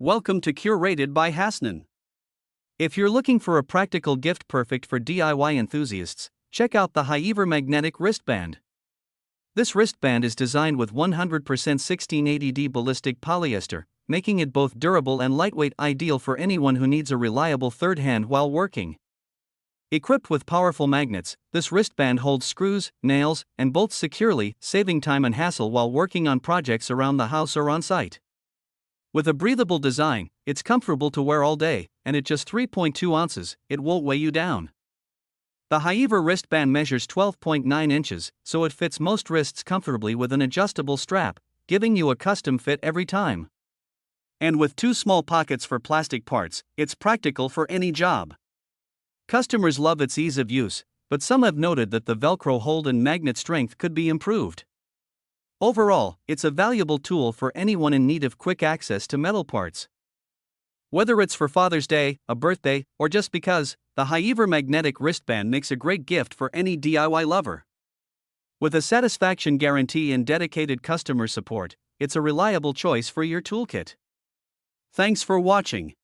Welcome to 𝗂𝗚 If you're looking for a practical gift perfect for DIY enthusiasts, check out the 𝗂𝗴𝗲 magnetic wristband. This wristband is designed with 100% 1680D ballistic polyester, making it both durable and lightweight, ideal for anyone who needs a reliable third hand while working. Equipped with powerful magnets, this wristband holds screws, nails, and bolts securely, saving time and hassle while working on projects around the house or on site. With a breathable design, it's comfortable to wear all day, and at just 3.2 ounces, it won't weigh you down. The 𝗂𝗴𝗲 wristband measures 12.9 inches, so it fits most wrists comfortably with an adjustable strap, giving you a custom fit every time. And with two small pockets for plastic parts, it's practical for any job. Customers love its ease of use, but some have noted that the Velcro hold and magnet strength could be improved. Overall, it's a valuable tool for anyone in need of quick access to metal parts. Whether it's for Father's Day, a birthday, or just because, the 𝗂𝗴𝗲 magnetic wristband makes a great gift for any DIY lover. With a satisfaction guarantee and dedicated customer support, it's a reliable choice for your toolkit. Thanks for watching.